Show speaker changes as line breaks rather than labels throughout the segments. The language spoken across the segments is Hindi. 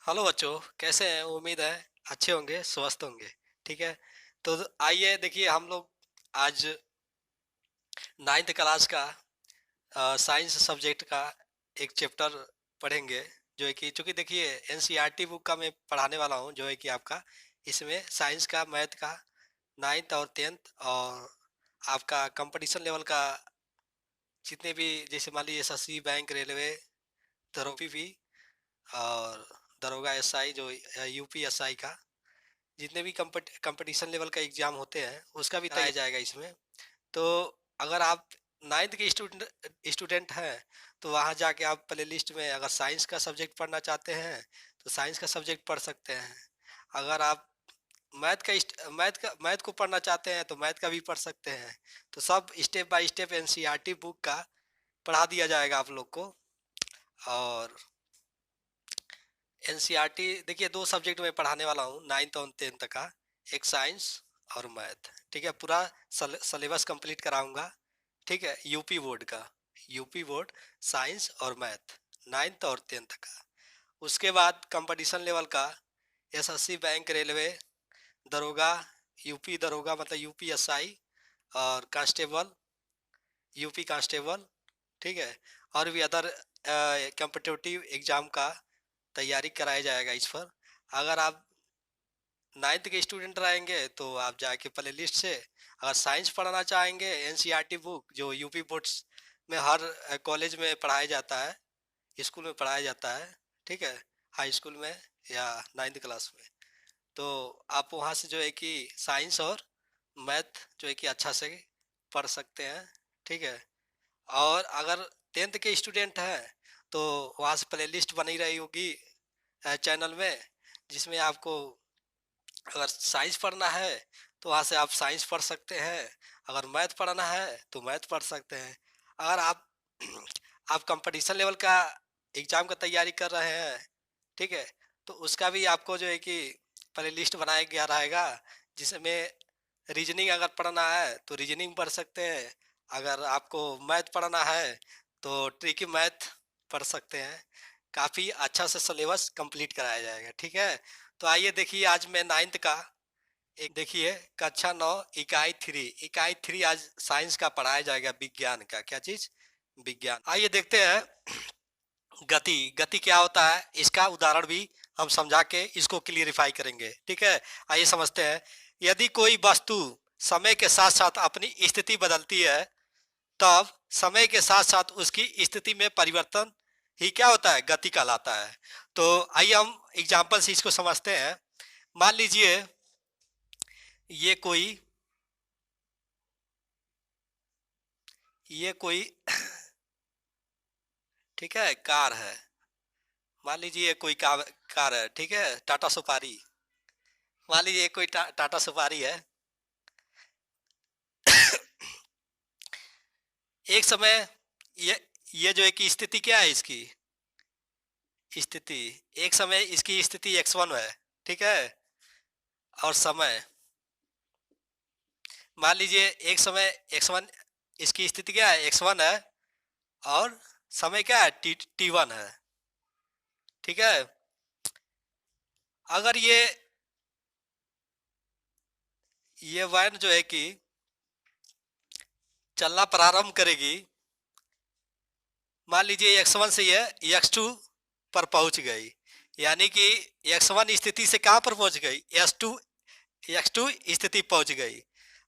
हेलो बच्चों, कैसे हैं? उम्मीद है अच्छे होंगे, स्वस्थ होंगे। ठीक है। तो आइए देखिए, हम लोग आज नाइन्थ क्लास का साइंस सब्जेक्ट का एक चैप्टर पढ़ेंगे। जो है कि चूंकि देखिए एनसीईआरटी बुक का मैं पढ़ाने वाला हूँ, जो है कि आपका इसमें साइंस का, मैथ का, नाइन्थ और टेंथ और आपका कंपटीशन लेवल का जितने भी, जैसे मान लीजिए एसएससी, बैंक, रेलवे, दरोगा भी और दरोगा एसआई, जो यूपी एसआई का जितने भी कंपटीशन लेवल का एग्जाम होते हैं उसका भी कराया जाएगा इसमें। तो अगर आप नाइन्थ के स्टूडेंट हैं तो वहाँ जाके आप प्ले लिस्ट में अगर साइंस का सब्जेक्ट पढ़ना चाहते हैं तो साइंस का सब्जेक्ट पढ़ सकते हैं। अगर आप मैथ को पढ़ना चाहते हैं तो मैथ का भी पढ़ सकते हैं। तो सब step by step NCERT book का पढ़ा दिया जाएगा आप लोग को। और एनसीईआरटी देखिए, दो सब्जेक्ट में पढ़ाने वाला हूँ नाइन्थ और टेंथ का, एक साइंस और मैथ। ठीक है, पूरा सिलेबस कंप्लीट कराऊंगा। ठीक है, यूपी बोर्ड का, यूपी बोर्ड साइंस और मैथ, नाइन्थ और टेंथ का। उसके बाद कंपटीशन लेवल का एसएससी, बैंक, रेलवे, दरोगा, यूपी दरोगा मतलब यूपी एसआई और कांस्टेबल, यूपी कांस्टेबल। ठीक है, और भी अदर कम्पिटिटिव एग्जाम का तैयारी कराया जाएगा इस पर। अगर आप नाइन्थ के स्टूडेंट रहेंगे तो आप जाके प्ले लिस्ट से, अगर साइंस पढ़ना चाहेंगे, एनसीईआरटी बुक जो यूपी बोर्ड्स में हर कॉलेज में पढ़ाया जाता है, स्कूल में पढ़ाया जाता है। ठीक है, हाई स्कूल में या नाइन्थ क्लास में, तो आप वहाँ से जो है कि साइंस और मैथ जो है कि अच्छा से पढ़ सकते हैं। ठीक है। और अगर टेंथ के स्टूडेंट हैं तो वहाँ से प्ले लिस्ट बनी रही होगी चैनल में, जिसमें आपको अगर साइंस पढ़ना है तो वहाँ से आप साइंस पढ़ सकते हैं, अगर मैथ पढ़ना है तो मैथ पढ़ सकते हैं। अगर आप आप कंपटीशन लेवल का एग्ज़ाम का तैयारी कर रहे हैं, ठीक है, तो उसका भी आपको जो है कि प्ले लिस्ट बनाया गया रहेगा, जिसमें रीजनिंग अगर पढ़ना है तो रीजनिंग पढ़ सकते हैं। अगर आपको मैथ पढ़ना है तो ट्रिकी मैथ पढ़ सकते हैं। काफ़ी अच्छा से सिलेबस कंप्लीट कराया जाएगा। ठीक है। तो आइए देखिए, आज मैं नाइन्थ का एक देखिए कक्षा 9 इकाई 3 आज साइंस का पढ़ाया जाएगा, विज्ञान का। क्या चीज? विज्ञान। आइए देखते हैं गति। गति क्या होता है इसका उदाहरण भी हम समझा के इसको क्लियरिफाई करेंगे। ठीक है, आइए समझते हैं। यदि कोई वस्तु समय के साथ साथ अपनी स्थिति बदलती है, तब समय के साथ साथ उसकी स्थिति में परिवर्तन ही क्या होता है? गति कहलाता है। तो आइए हम एग्जाम्पल से इसको समझते हैं। मान लीजिए ये कोई ये कोई ठीक है कार है। मान लीजिए ये कोई कार है। ठीक है, टाटा सुपारी। मान लीजिए ये कोई टाटा सुपारी है। एक समय ये ये जो है कि स्थिति क्या है इसकी? स्थिति, एक समय इसकी स्थिति x1 है। ठीक है, और समय, मान लीजिए एक समय x1, इसकी स्थिति क्या है? x1 है और समय क्या है? t1 है। ठीक है। अगर ये वैन जो है कि चलना प्रारंभ करेगी, मान लीजिए x1 से ये x2 पर पहुंच गई, यानी कि x1 स्थिति से कहां पर पहुंच गई? x2 स्थिति पहुंच गई।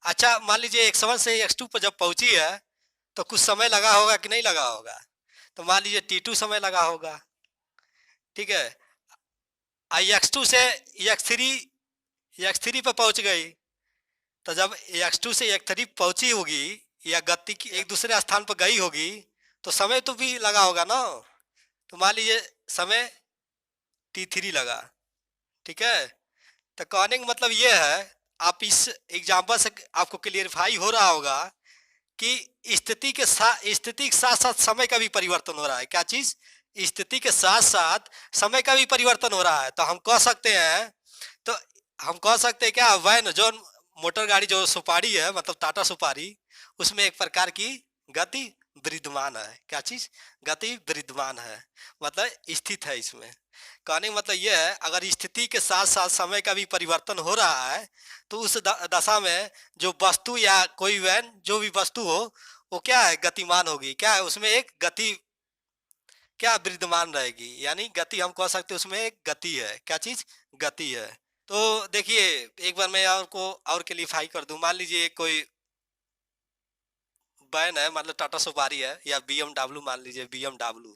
अच्छा, मान लीजिए x1 से x2 पर जब पहुंची है तो कुछ समय लगा होगा कि नहीं लगा होगा? तो मान लीजिए t2 समय लगा होगा। ठीक है, x2 से x3 पर पहुंच गई, तो जब x2 से x3 पहुंची होगी या गति की एक दूसरे स्थान पर गई होगी तो समय तो भी लगा होगा ना। तो मान लीजिए समय t3 लगा। ठीक है, तो कहने का मतलब ये है, आप इस एग्जाम्पल से आपको क्लियरिफाई हो रहा होगा कि स्थिति के साथ साथ समय का भी परिवर्तन हो रहा है। क्या चीज? स्थिति के साथ साथ समय का भी परिवर्तन हो रहा है। तो हम कह सकते हैं, तो हम कह सकते हैं क्या, वैन जो मोटर गाड़ी जो सुपारी है, मतलब टाटा सुपारी, उसमें एक प्रकार की गति विद्यमान है। क्या चीज? गति विद्यमान है, मतलब स्थित है इसमें। कहने का मतलब यह है, अगर स्थिति के साथ साथ समय का भी परिवर्तन हो रहा है तो उस दशा में जो वस्तु या कोई वैन जो भी वस्तु हो वो क्या है, गतिमान होगी। क्या है उसमें एक गति, क्या विद्यमान रहेगी, यानी गति हम कह सकते हैं उसमें एक गति है। क्या चीज, गति है। तो देखिए, एक बार मैं आपको और क्लियरिफाई कर दूं। मान लीजिए कोई वैन है, मतलब टाटा सुपारी है, या BMW, मान लीजिए बी एम डब्ल्यू।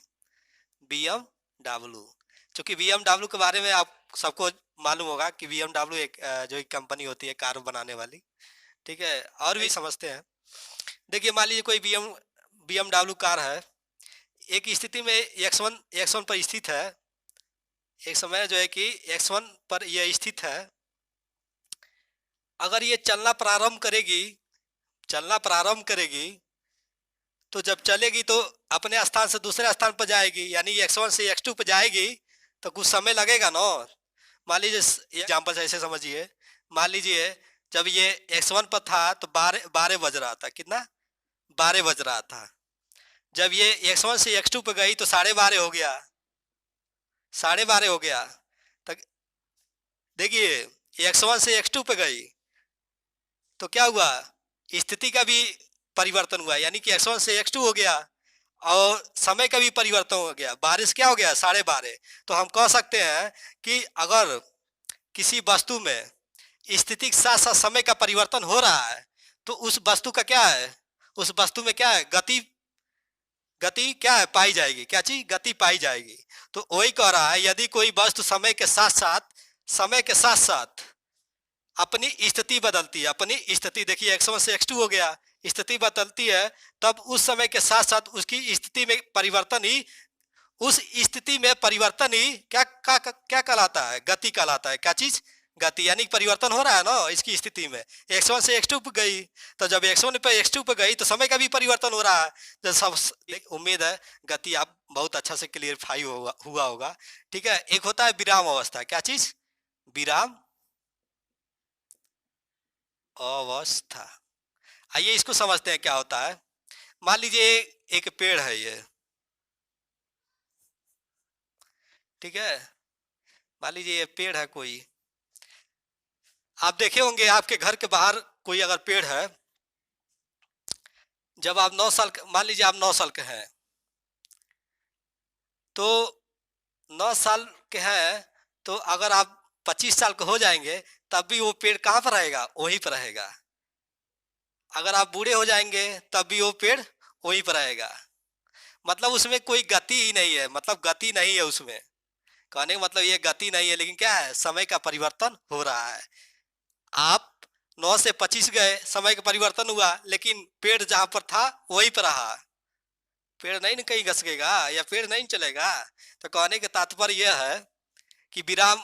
चूंकि BMW के बारे में आप सबको मालूम होगा कि BMW एक जो एक कंपनी होती है कार बनाने वाली, ठीक है, और भी समझते हैं। देखिए, मान लीजिए कोई BMW कार है, एक स्थिति में एक्स वन पर स्थित है। एक समय जो है कि एक्स वन पर यह स्थित है। अगर ये चलना प्रारंभ करेगी, तो जब चलेगी तो अपने स्थान से दूसरे स्थान पर जाएगी, यानी एक्स 1 से एक्स 2 पर जाएगी, तो कुछ समय लगेगा ना। मान लीजिए एग्जाम्पल से ऐसे समझिए, मान लीजिए जब ये एक्स 1 पर था तो 12 बज रहा था। कितना, 12 बज रहा था। जब ये एक्स 1 से एक्स 2 पर गई तो 12:30 हो गया, 12:30 हो गया। तो देखिए, एक्स 1 से एक्स 2 पे गई तो क्या हुआ, स्थिति का भी परिवर्तन हुआ, यानी कि एक्स 1 से एक्स 2 हो गया, और समय का भी परिवर्तन हो गया। बारिश क्या हो गया, 12:30। तो हम कह सकते हैं कि अगर किसी वस्तु में स्थिति के साथ साथ समय का परिवर्तन हो रहा है तो उस वस्तु का क्या है, उस वस्तु में क्या है, गति, गति क्या है, पाई जाएगी। क्या चीज, गति पाई जाएगी। तो वही कह रहा है, यदि कोई वस्तु समय के साथ साथ अपनी स्थिति बदलती है, अपनी स्थिति, देखिए एक्स 1 से एक्स 2 हो गया, स्थिति बदलती है, तब उस समय के साथ साथ उसकी स्थिति में परिवर्तन ही, उस स्थिति में परिवर्तन ही क्या कहलाता है, गति कहलाता है। क्या चीज, गति, यानी परिवर्तन हो रहा है ना इसकी स्थिति में। एक्स 1 से एक्स 2 पे गई, तो जब एक्स 1 पे एक्स 2 पे गई तो समय का भी परिवर्तन हो रहा है। जब सब, उम्मीद है गति आप बहुत अच्छा से क्लियरफाई हुआ होगा। ठीक है, एक होता है विराम अवस्था। क्या चीज, विराम अवस्था। आइए इसको समझते हैं क्या होता है। मान लीजिए एक पेड़ है ये, ठीक है, मान लीजिए ये पेड़ है कोई। आप देखे होंगे आपके घर के बाहर कोई अगर पेड़ है, जब आप 9 साल, मान लीजिए आप 9 साल के हैं, तो 9 साल के हैं, तो अगर आप 25 साल के हो जाएंगे तब भी वो पेड़ कहाँ पर रहेगा, वहीं पर रहेगा। अगर आप बूढ़े हो जाएंगे तब भी वो पेड़ वहीं पर रहेगा। मतलब उसमें कोई गति ही नहीं है, मतलब गति नहीं है उसमें। कहने का मतलब ये गति नहीं है, लेकिन क्या है, समय का परिवर्तन हो रहा है। आप 9 से 25 गए, समय का परिवर्तन हुआ, लेकिन पेड़ जहां पर था वहीं पर रहा। पेड़ नहीं न कहीं घसकेगा या पेड़ नहीं चलेगा। तो कहने का तात्पर्य यह है कि विराम,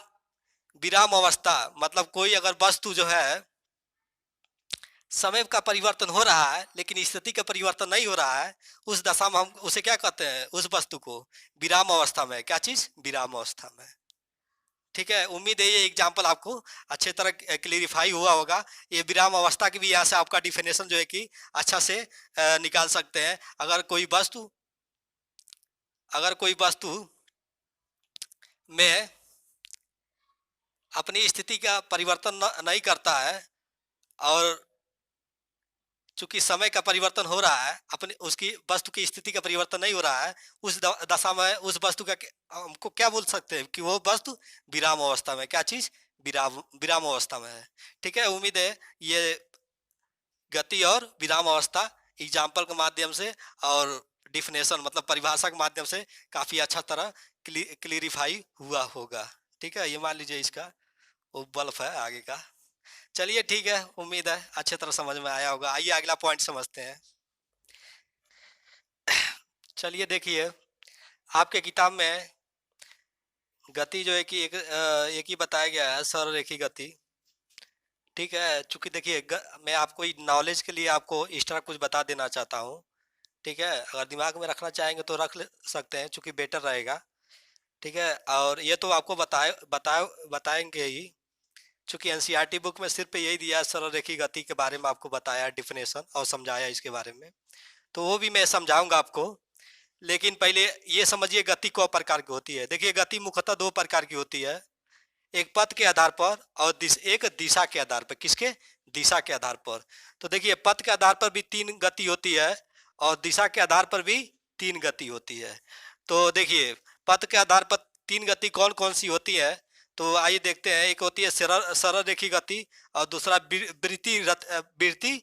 विराम अवस्था मतलब कोई अगर वस्तु जो है, समय का परिवर्तन हो रहा है लेकिन स्थिति का परिवर्तन नहीं हो रहा है, उस दशा में हम उसे क्या कहते हैं, उस वस्तु को विराम अवस्था में। क्या चीज, विराम अवस्था में। ठीक है, उम्मीद है ये एग्जाम्पल आपको अच्छे तरह क्लियरिफाई हुआ होगा। ये विराम अवस्था की भी यहाँ से आपका डिफिनेशन जो है कि अच्छा से निकाल सकते हैं। अगर कोई वस्तु में अपनी स्थिति का परिवर्तन नहीं करता है, और चूंकि समय का परिवर्तन हो रहा है, अपनी उसकी वस्तु की स्थिति का परिवर्तन नहीं हो रहा है, उस दशा में उस वस्तु का हमको क्या बोल सकते हैं कि वो वस्तु विराम अवस्था में। क्या चीज, विराम, विराम अवस्था में है। ठीक है, उम्मीद है ये गति और विराम अवस्था एग्जाम्पल के माध्यम से और डिफिनेशन मतलब परिभाषा के माध्यम से काफी अच्छा तरह क्लियरिफाई हुआ होगा। ठीक है, ये मान लीजिए इसका वो बल्ब है आगे का। चलिए ठीक है, उम्मीद है अच्छे तरह समझ में आया होगा। आइए अगला पॉइंट समझते हैं। चलिए देखिए, आपके किताब में गति जो है कि एक ही बताया गया है, सररेखी गति। ठीक है, चूंकि देखिए मैं आपको नॉलेज के लिए आपको इस तरह कुछ बता देना चाहता हूँ। ठीक है, अगर दिमाग में रखना चाहेंगे तो सकते हैं, चूंकि बेटर रहेगा। ठीक है, और ये तो आपको बताएंगे ही, चूंकि एनसीईआरटी बुक में सिर्फ यही दिया है, सरलरेखी गति के बारे में आपको बताया डिफिनेशन और समझाया इसके बारे में, तो वो भी मैं समझाऊंगा आपको। लेकिन पहले ये समझिए गति कौ प्रकार की होती है। देखिए गति मुख्यतः दो प्रकार की होती है, एक पथ के आधार पर और एक दिशा के आधार पर। किसके? दिशा के आधार पर। तो देखिए पथ के आधार पर भी तीन गति होती है और दिशा के आधार पर भी तीन गति होती है। तो देखिए पथ के आधार पर तीन गति कौन कौन सी होती है, तो आइए देखते हैं। एक होती है सरल सरल रेखी गति, और दूसरा वृत्ति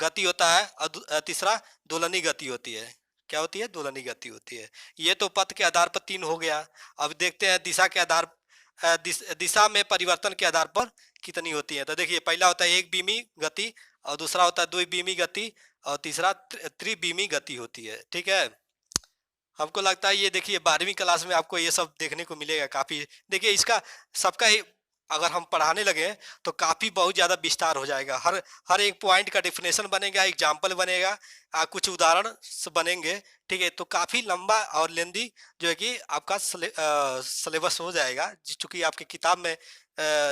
गति होता है, और तीसरा दोलनी गति होती है। क्या होती है? दोलनी गति होती है। ये तो पथ के आधार पर तीन हो गया। अब देखते हैं दिशा के आधार दिशा में परिवर्तन के आधार पर कितनी होती है। तो देखिए पहला होता है एक बीमी गति, और दूसरा होता है द्विबीमी गति, और तीसरा त्रिबीमी गति होती है। ठीक है, हमको लगता है ये देखिए 12वीं क्लास में आपको ये सब देखने को मिलेगा काफ़ी। देखिए इसका सबका ही अगर हम पढ़ाने लगे तो काफ़ी बहुत ज़्यादा विस्तार हो जाएगा। हर हर एक पॉइंट का डिफिनेशन बनेगा, एग्जाम्पल बनेगा, कुछ उदाहरण बनेंगे। ठीक है, तो काफ़ी लंबा और लेंदी जो है कि आपका सिलेबस हो जाएगा, चूँकि आपकी किताब में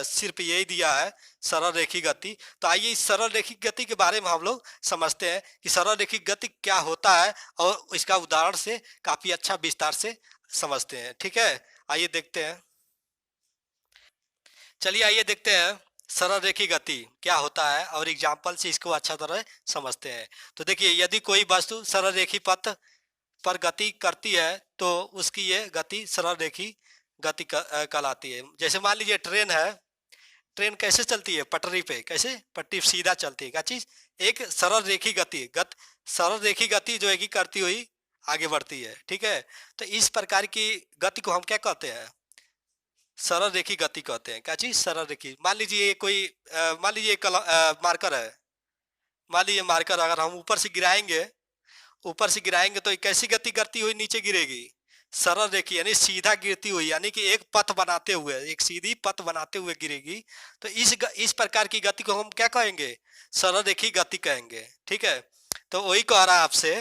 सिर्फ यही दिया है सरल रेखी गति। तो आइए इस सरल रेखी गति के बारे में हम लोग समझते हैं कि सरल रेखी गति क्या होता है, और इसका उदाहरण से काफ़ी अच्छा विस्तार से समझते हैं। ठीक है, आइए देखते हैं। चलिए आइए देखते हैं सरल रेखी गति क्या होता है, और एग्जाम्पल से इसको अच्छा तरह समझते हैं। तो देखिए यदि कोई वस्तु सरल रेखी पथ पर गति करती है तो उसकी ये गति सरल रेखी गति कहलाती है। जैसे मान लीजिए ट्रेन है, ट्रेन कैसे चलती है? पटरी पे। कैसे? पट्टी सीधा चलती है। क्या चीज? एक सरल रेखी गति। सरल रेखी गति जो है कि करती हुई आगे बढ़ती है। ठीक है, तो इस प्रकार की गति को हम क्या कहते हैं? सरल रेखी गति कहते हैं। क्या चीज? सरल रेखी। मान लीजिए कोई मान लीजिए मार्कर है। मान लीजिए मार्कर अगर हम ऊपर से गिराएंगे तो कैसी गति करती हुई नीचे गिरेगी? सरल रेखी, यानी सीधा गिरती हुई, यानी कि एक पथ बनाते हुए, एक सीधी पथ बनाते हुए गिरेगी। तो इस प्रकार की गति को हम क्या कहेंगे? सरल रेखी गति कहेंगे। ठीक है, तो वही कह रहा है आपसे,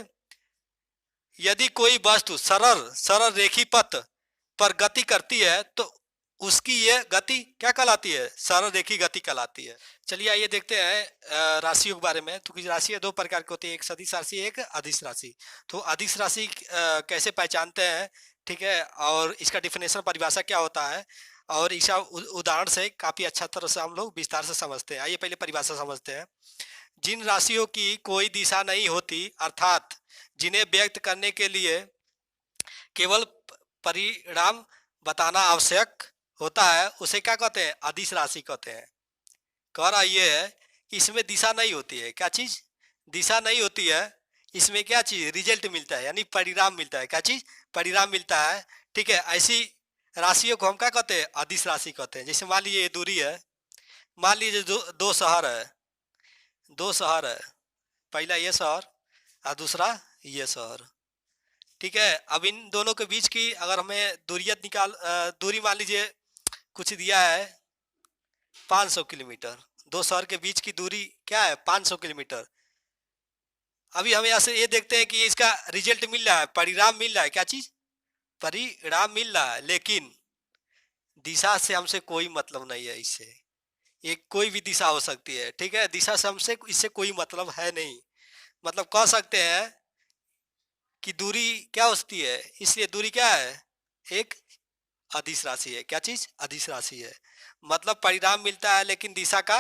यदि कोई वस्तु सरल सरल रेखी पथ पर गति करती है तो उसकी ये गति क्या कहलाती है? सरल रेखी गति कहलाती है। चलिए आइए देखते हैं राशियों के बारे में। तो कुछ राशियाँ दो प्रकार की होती है, एक सदिश राशि, एक अदिश राशि। तो अदिश राशि कैसे पहचानते हैं? ठीक है, और इसका डिफिनेशन परिभाषा क्या होता है, और इसका उदाहरण से काफ़ी अच्छा तरह से हम लोग विस्तार से समझते हैं। आइए पहले परिभाषा समझते हैं। जिन राशियों की कोई दिशा नहीं होती, अर्थात जिन्हें व्यक्त करने के लिए केवल परिणाम बताना आवश्यक होता है, उसे क्या कहते हैं? अदिश राशि कहते हैं। कह रहा ये है कि इसमें दिशा नहीं होती है। क्या चीज? दिशा नहीं होती है। इसमें क्या चीज? रिजल्ट मिलता है, यानी परिणाम मिलता है। क्या चीज? परिणाम मिलता है। ठीक है, ऐसी राशियों को हम क्या कहते हैं? अदिश राशि कहते हैं। जैसे मान लीजिए ये दूरी है, मान लीजिए दो शहर है, दो शहर है, पहला ये शहर और दूसरा ये शहर। ठीक है, अब इन दोनों के बीच की अगर हमें दूरी मान लीजिए कुछ दिया है 500 किलोमीटर। दो शहर के बीच की दूरी क्या है? 500 किलोमीटर। अभी हम यहाँ से ये देखते हैं कि इसका रिजल्ट मिल रहा है, परिणाम मिल रहा है। क्या चीज? परिणाम मिल रहा है, लेकिन दिशा से हमसे कोई मतलब नहीं है। इससे ये कोई भी दिशा हो सकती है। ठीक है, दिशा से हमसे इससे कोई मतलब है नहीं। मतलब कह सकते हैं कि दूरी क्या होती है, इसलिए दूरी क्या है? एक अदिश राशि है। क्या चीज? अदिश राशि है। मतलब परिणाम मिलता है लेकिन दिशा का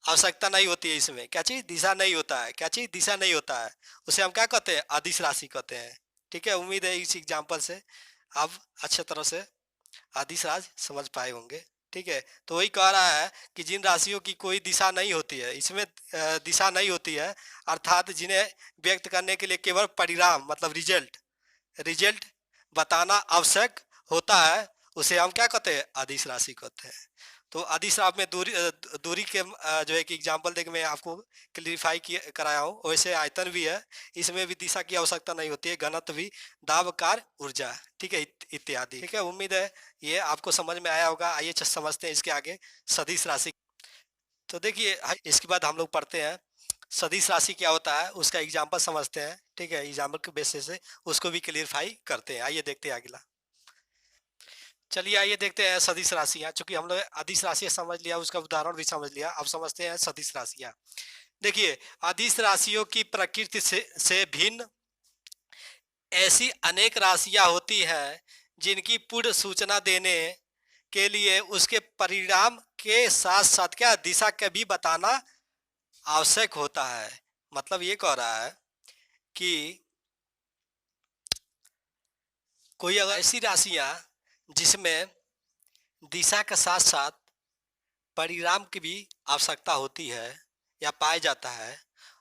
आवश्यकता नहीं होती है इसमें। क्या चीज? दिशा नहीं होता है। क्या चीज? दिशा नहीं होता है। उसे हम क्या कहते हैं? अदिश राशि कहते हैं। ठीक है, उम्मीद है इस एग्जाम्पल से आप अच्छे तरह से अदिश राशि समझ पाए होंगे। ठीक है, तो वही कह रहा है कि जिन राशियों की कोई दिशा नहीं होती है, इसमें दिशा नहीं होती है, अर्थात जिन्हें व्यक्त करने के लिए केवल परिणाम मतलब रिजल्ट रिजल्ट बताना आवश्यक होता है, उसे हम क्या कहते हैं? अदिश राशि कहते हैं। तो अदिश राशि में दूरी के जो है कि एग्जाम्पल देके मैं आपको क्लियरिफाई किया कराया हूँ। वैसे आयतन भी है, इसमें भी दिशा की आवश्यकता नहीं होती है, घनत्व भी, दाब, कार्य, ऊर्जा। ठीक है, इत्यादि। ठीक है, उम्मीद है ये आपको समझ में आया होगा। आइए समझते हैं इसके आगे सदिश राशि। तो देखिए इसके बाद हम लोग पढ़ते हैं सदिश राशि क्या होता है, उसका एग्जाम्पल समझते हैं। ठीक है, एग्जाम्पल के बेसिस से उसको भी क्लियरिफाई करते हैं। आइए देखते हैं अगला। चलिए आइए देखते हैं सदिश राशियाँ। चूंकि हम लोग अदिश राशियाँ समझ लिया, उसका उदाहरण भी समझ लिया, अब समझते हैं सदिश राशियाँ। देखिए अदिश राशियों की प्रकृति से भिन्न ऐसी अनेक राशियां होती हैं जिनकी पूर्ण सूचना देने के लिए उसके परिणाम के साथ साथ क्या दिशा का भी बताना आवश्यक होता है। मतलब ये कह रहा है कि कोई अगर ऐसी राशियां जिसमें दिशा के साथ साथ परिणाम की भी आवश्यकता होती है या पाया जाता है,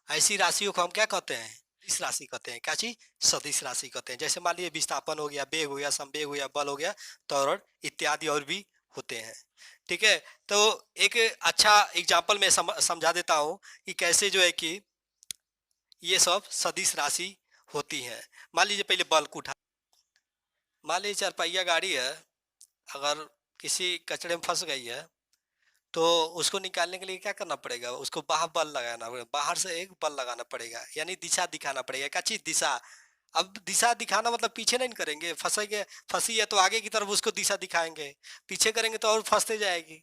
ऐसी राशियों को हम क्या कहते हैं? सदिश राशि कहते हैं। क्या चीज? सदिश राशि कहते हैं। जैसे मान लीजिए विस्थापन हो गया, वेग हो गया, संवेग हो गया, बल हो गया, त्वरण इत्यादि और भी होते हैं। ठीक है, तो एक अच्छा एग्जाम्पल मैं समझा देता हूँ कि कैसे जो है कि ये सब सदिश राशि होती हैं। मान लीजिए पहले बल को उठा, मान लीजिए चारपहिया गाड़ी है, अगर किसी कचड़े में फंस गई है तो उसको निकालने के लिए क्या करना पड़ेगा? उसको बाहर बल लगाना पड़ेगा, बाहर से एक बल लगाना पड़ेगा, यानी दिशा दिखाना पड़ेगा। क्या चीज? दिशा। अब दिशा दिखाना मतलब पीछे नहीं करेंगे, फंसेंगे, फंसी है तो आगे की तरफ उसको दिशा दिखाएंगे, पीछे करेंगे तो और फंसते जाएगी।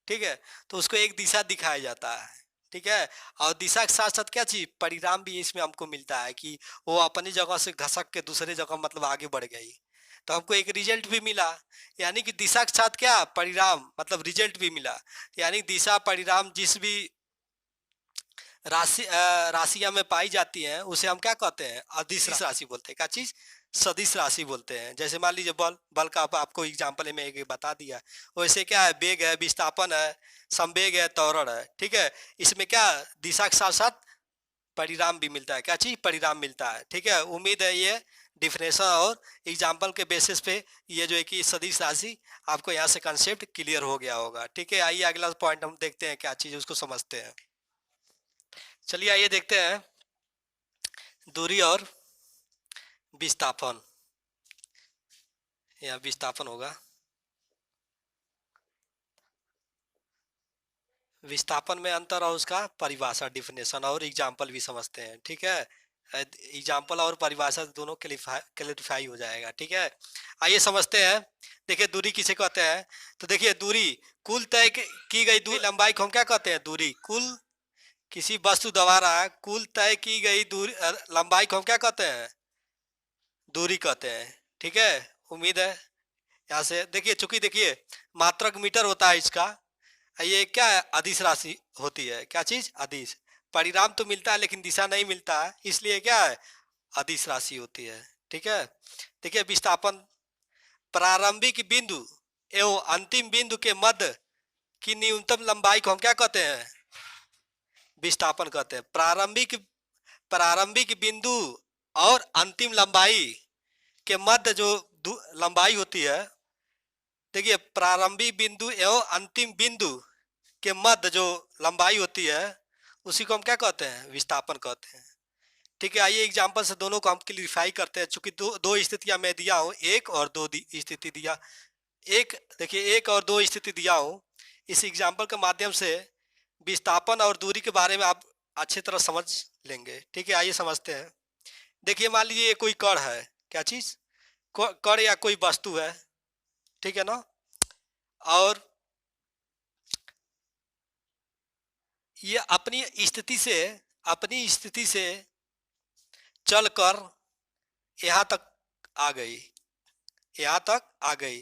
ठीक है, तो उसको एक दिशा दिखाया जाता है। ठीक है, और दिशा के साथ साथ क्या चीज? परिणाम भी इसमें हमको मिलता है कि वो अपनी जगह से घसक के दूसरे जगह मतलब आगे बढ़ गई, तो हमको एक रिजल्ट भी मिला। यानी कि दिशा के साथ क्या? परिणाम मतलब रिजल्ट भी मिला। यानी दिशा परिणाम जिस भी राशियां में पाई जाती हैं उसे हम क्या कहते हैं? अदिश राशि बोलते हैं। क्या चीज? सदिश राशि बोलते हैं। जैसे मान लीजिए बल, बल का आपको एग्जांपल में एक बता दिया। वैसे क्या है? वेग है, विस्थापन है, संवेग है, त्वरण है। ठीक है, इसमें क्या दिशा के साथ साथ परिणाम भी मिलता है। क्या चीज? परिणाम मिलता है। ठीक है, उम्मीद है ये डिफिनेशन और एग्जाम्पल के बेसिस पे ये जो है कि सदिश राशि आपको यहाँ से कंसेप्ट क्लियर हो गया होगा। ठीक है, आइए अगला पॉइंट हम देखते हैं क्या चीज, उसको समझते हैं। चलिए आइए देखते हैं दूरी और विस्थापन। यहाँ विस्थापन होगा, विस्थापन में अंतर और उसका परिभाषा, डिफिनेशन और एग्जाम्पल भी समझते हैं। ठीक है, एग्जाम्पल और परिभाषा दोनों क्लियरिफाई हो जाएगा। ठीक है, आइए समझते हैं। देखिए दूरी किसे कहते हैं? तो देखिए दूरी कुल तय की गई दूरी, लंबाई को हम क्या कहते हैं? दूरी। कुल किसी वस्तु द्वारा कुल तय की गई दूरी लंबाई को हम क्या कहते हैं? दूरी कहते हैं। ठीक है, उम्मीद है यहाँ से देखिए, चूंकि देखिए मात्रक मीटर होता है इसका, ये क्या है? अदिश राशि होती है। क्या चीज? अदिश। परिणाम तो मिलता है लेकिन दिशा नहीं मिलता है, इसलिए क्या है? अदिश राशि होती है। ठीक है, देखिए विस्थापन प्रारंभिक बिंदु एवं अंतिम बिंदु के मध्य की न्यूनतम लंबाई को हम क्या कहते हैं? विस्थापन कहते हैं। प्रारंभिक प्रारंभिक बिंदु और अंतिम लंबाई के मध्य जो लंबाई होती है, देखिए प्रारंभिक बिंदु एवं अंतिम बिंदु के मध्य जो लंबाई होती है उसी को हम क्या कहते हैं? विस्थापन कहते हैं। ठीक है, आइए एग्जांपल से दोनों को हम क्लियरिफाई करते हैं। चूंकि दो दो स्थितियां मैं दिया हूँ, एक और दो स्थिति दिया, एक देखिए एक और दो स्थिति दिया हूँ। इस एग्जांपल के माध्यम से विस्थापन और दूरी के बारे में आप अच्छी तरह समझ लेंगे। ठीक है, आइए समझते हैं। देखिए मान लीजिए ये कोई कण है। क्या चीज? कण या कोई वस्तु है। ठीक है ना, और ये अपनी स्थिति से चलकर यहाँ तक आ गई, यहाँ तक आ गई।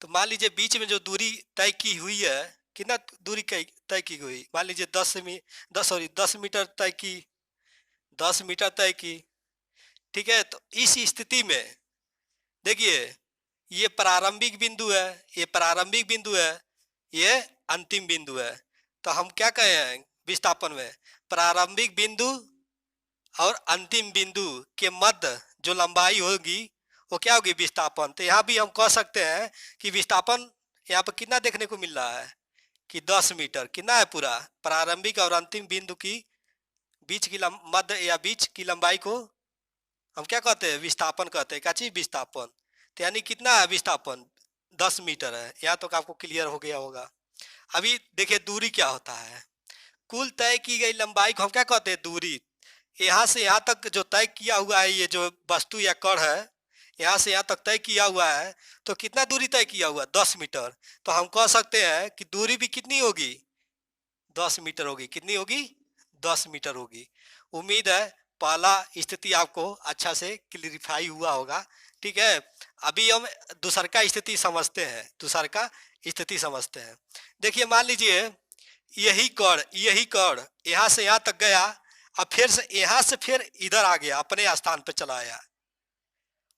तो मान लीजिए बीच में जो दूरी तय की हुई है, कितना दूरी तय की हुई? मान लीजिए 10 मीटर तय की, 10 मीटर तय की। ठीक है, तो इस स्थिति में देखिए ये प्रारंभिक बिंदु है, ये प्रारंभिक बिंदु है, ये अंतिम बिंदु है। तो हम क्या कहे हैं विस्थापन में? प्रारंभिक बिंदु और अंतिम बिंदु के मध्य जो लंबाई होगी वो क्या होगी? विस्थापन। तो यहाँ भी हम कह सकते हैं कि विस्थापन यहाँ पर कितना देखने को मिल रहा है कि 10 मीटर। कितना है? पूरा प्रारंभिक और अंतिम बिंदु की बीच की मध्य या बीच की लंबाई को हम क्या कहते हैं? विस्थापन कहते हैं। क्या चीज? विस्थापन। तो यानी कितना है विस्थापन? 10 मीटर है। यहाँ तक आपको क्लियर हो गया होगा। अभी देखिए दूरी क्या होता है। कुल तय की गई लंबाई को हम क्या कहते हैं? दूरी। यहाँ से यहाँ तक जो तय किया हुआ है, ये जो वस्तु या कण है, यहाँ से यहाँ तक तय किया हुआ है, तो कितना दूरी तय किया हुआ? 10 मीटर। तो हम कह सकते हैं कि दूरी भी कितनी होगी? 10 मीटर होगी। कितनी होगी? 10 मीटर होगी। उम्मीद है पहला स्थिति आपको अच्छा से क्लियरिफाई हुआ होगा। ठीक है, अभी हम दूसर का स्थिति समझते हैं, दूसर का स्थिति समझते हैं। देखिए मान लीजिए यही कण यहाँ से यहाँ तक गया, अब फिर से यहाँ से फिर इधर आ गया, अपने स्थान पे चला आया।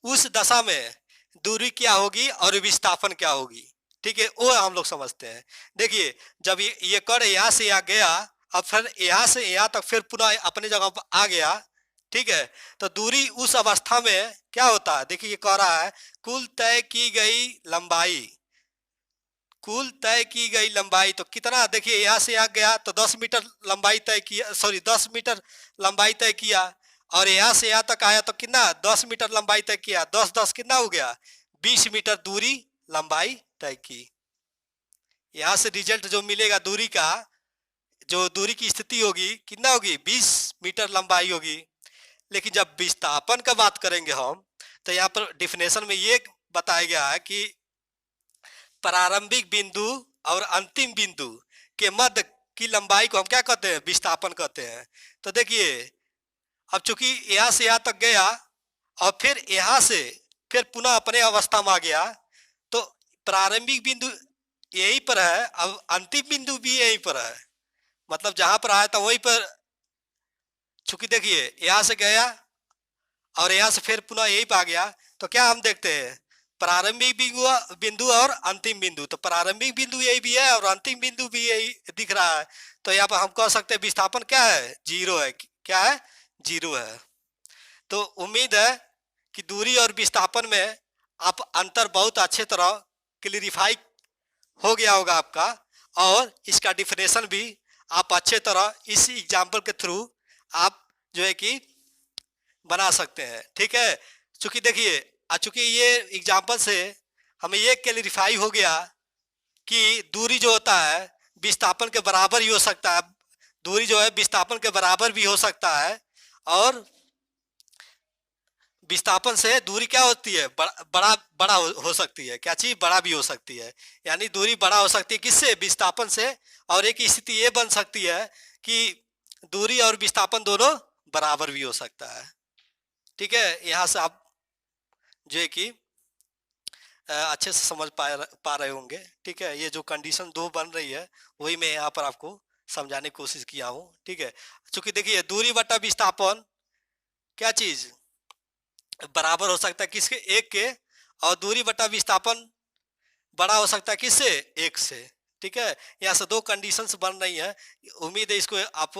उस दशा में दूरी क्या होगी और विस्थापन क्या होगी, ठीक है, वो हम लोग समझते हैं। देखिए जब ये कण यहाँ से यहाँ गया, अब फिर यहाँ से यहाँ तक फिर पुनः अपने जगह पर आ गया, ठीक है, तो दूरी उस अवस्था में क्या होता है। देखिए ये कह रहा है कुल तय की गई लंबाई, कुल तय की गई लंबाई तो कितना, देखिए यहाँ से यहाँ गया तो 10 मीटर लंबाई तय किया, सॉरी 10 मीटर लंबाई तय किया, और यहाँ से यहाँ तक आया तो कितना 10 मीटर लंबाई तय किया, 10 10 कितना हो गया 20 मीटर दूरी लंबाई तय की। यहाँ से रिजल्ट जो मिलेगा दूरी का, जो दूरी की स्थिति होगी कितना होगी 20 मीटर लंबाई होगी। लेकिन जब विस्थापन का बात करेंगे हम, तो यहाँ पर डिफिनेशन में ये बताया गया है कि प्रारंभिक बिंदु और अंतिम बिंदु के मध्य की लंबाई को हम क्या कहते हैं, विस्थापन कहते हैं। तो देखिए अब चूंकि यहाँ से यहाँ तक गया और फिर यहाँ से फिर पुनः अपने अवस्था में आ गया, तो प्रारंभिक बिंदु यहीं पर है, अब अंतिम बिंदु भी यहीं पर है, मतलब जहां पर आया था वहीं पर। चूंकि देखिए यहाँ से गया और यहाँ से फिर पुनः यहीं पर आ गया, तो क्या हम देखते हैं प्रारंभिक बिंदु और अंतिम बिंदु, तो प्रारंभिक बिंदु यही भी है और अंतिम बिंदु भी यही दिख रहा है। तो यहाँ पर हम कह सकते हैं विस्थापन क्या है, जीरो है। क्या है, जीरो है। तो उम्मीद है कि दूरी और विस्थापन में आप अंतर बहुत अच्छे तरह क्लियरिफाई हो गया होगा आपका, और इसका डिफिनेशन भी आप अच्छे तरह इस एग्जाम्पल के थ्रू आप जो है कि बना सकते हैं। ठीक है, चूंकि देखिए चूंकि ये एग्जाम्पल से हमें ये क्लियरिफाई हो गया कि दूरी जो होता है विस्थापन के बराबर ही हो सकता है, दूरी जो है विस्थापन के बराबर भी हो सकता है, और विस्थापन से दूरी क्या होती है, बड़ा बड़ा हो सकती है। क्या चीज बड़ा भी हो सकती है, यानी दूरी बड़ा हो सकती है किससे, विस्थापन से। और एक स्थिति ये बन सकती है कि दूरी और विस्थापन दोनों बराबर भी हो सकता है। ठीक है, यहाँ से आप जो है कि अच्छे से समझ पा रहे होंगे। ठीक है, ये जो कंडीशन दो बन रही है वही मैं यहाँ पर आपको समझाने की कोशिश किया हूँ। ठीक है, चूंकि देखिए दूरी बटा विस्थापन क्या चीज बराबर हो सकता है किसके, एक के, और दूरी बटा विस्थापन बड़ा हो सकता है किससे, एक से। ठीक है, यहाँ से दो कंडीशंस बन रही हैं, उम्मीद है इसको आप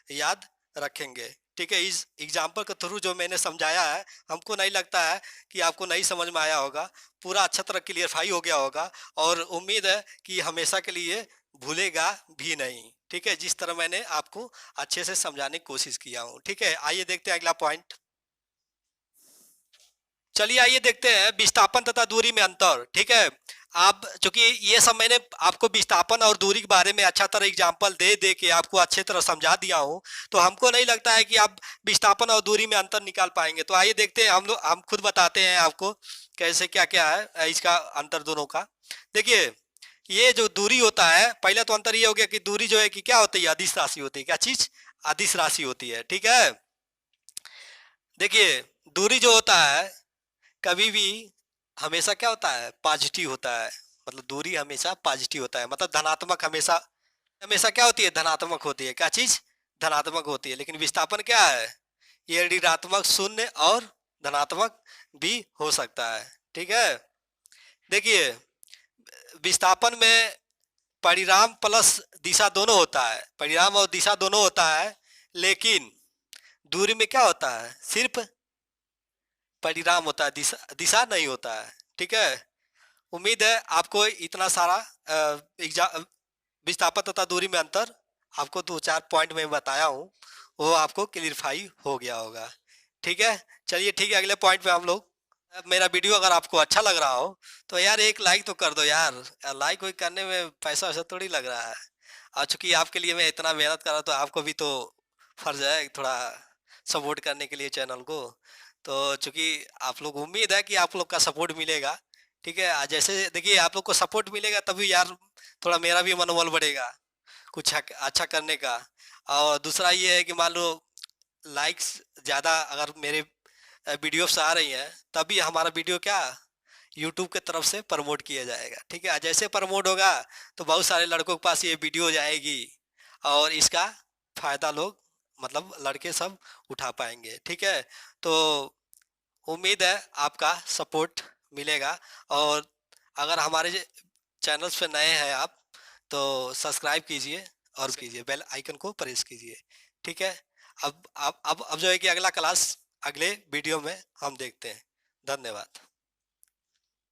याद रखेंगे। ठीक है, इस एग्जाम्पल के थ्रू जो मैंने समझाया है, हमको नहीं लगता है कि आपको नहीं समझ में आया होगा, पूरा अच्छा तरह क्लियरफाई हो गया होगा, और उम्मीद है कि हमेशा के लिए भूलेगा भी नहीं। ठीक है, जिस तरह मैंने आपको अच्छे से समझाने की कोशिश किया हूँ। ठीक है, आइए देखते हैं अगला पॉइंट। चलिए आइए देखते हैं विस्थापन तथा दूरी में अंतर। ठीक है, आप चूंकि ये सब मैंने आपको विस्थापन और दूरी के बारे में अच्छा तरह एग्जांपल दे दे के आपको अच्छे तरह समझा दिया हूँ, तो हमको नहीं लगता है कि आप विस्थापन और दूरी में अंतर निकाल पाएंगे। तो आइए देखते हैं, हम खुद बताते हैं आपको कैसे क्या क्या है इसका अंतर दोनों का। देखिए ये जो दूरी होता है, पहले तो अंतर ये हो गया कि दूरी जो है कि क्या होती है, अदिश राशि होती है। क्या चीज, अदिश राशि होती है। ठीक है, देखिए दूरी जो होता है कभी भी हमेशा क्या होता है, पॉजिटिव होता है। मतलब दूरी हमेशा पॉजिटिव होता है, मतलब धनात्मक, हमेशा हमेशा क्या होती है, धनात्मक होती है। क्या चीज, धनात्मक होती है। लेकिन विस्थापन क्या है, ये ऋणात्मक, शून्य और धनात्मक भी हो सकता है। ठीक है, देखिए विस्थापन में परिणाम प्लस दिशा दोनों होता है, परिणाम और दिशा दोनों होता है। लेकिन दूरी में क्या होता है, सिर्फ परिणाम होता है, दिशा नहीं होता है। ठीक है, उम्मीद है आपको इतना सारा विस्थापन तथा दूरी में अंतर आपको दो चार पॉइंट में बताया हूँ, वो आपको क्लियरफाई हो गया होगा। ठीक है, चलिए ठीक है, अगले पॉइंट पे हम लोग। मेरा वीडियो अगर आपको अच्छा लग रहा हो तो यार एक लाइक तो कर दो यार, लाइक कोई करने में पैसा वैसा थोड़ी लग रहा है। और चूंकि आपके लिए मैं इतना मेहनत कर रहा हूँ, तो आपको भी तो फर्ज है थोड़ा सपोर्ट करने के लिए चैनल को। तो चूंकि आप लोग, उम्मीद है कि आप लोग का सपोर्ट मिलेगा। ठीक है, जैसे देखिए आप लोग को सपोर्ट मिलेगा तभी यार थोड़ा मेरा भी मनोबल बढ़ेगा कुछ अच्छा करने का। और दूसरा ये है कि मान लो लाइक्स ज़्यादा अगर मेरे वीडियोस आ रही हैं, तभी हमारा वीडियो क्या यूट्यूब के तरफ से प्रमोट किया जाएगा। ठीक है, जैसे प्रमोट होगा तो बहुत सारे लड़कों के पास ये वीडियो जाएगी और इसका फायदा लोग, मतलब लड़के सब उठा पाएंगे। ठीक है, तो उम्मीद है आपका सपोर्ट मिलेगा। और अगर हमारे चैनल्स पे नए हैं आप, तो सब्सक्राइब कीजिए और कीजिए बेल आइकन को प्रेस कीजिए। ठीक है, अब जो है कि अगला क्लास अगले वीडियो में हम देखते हैं। धन्यवाद।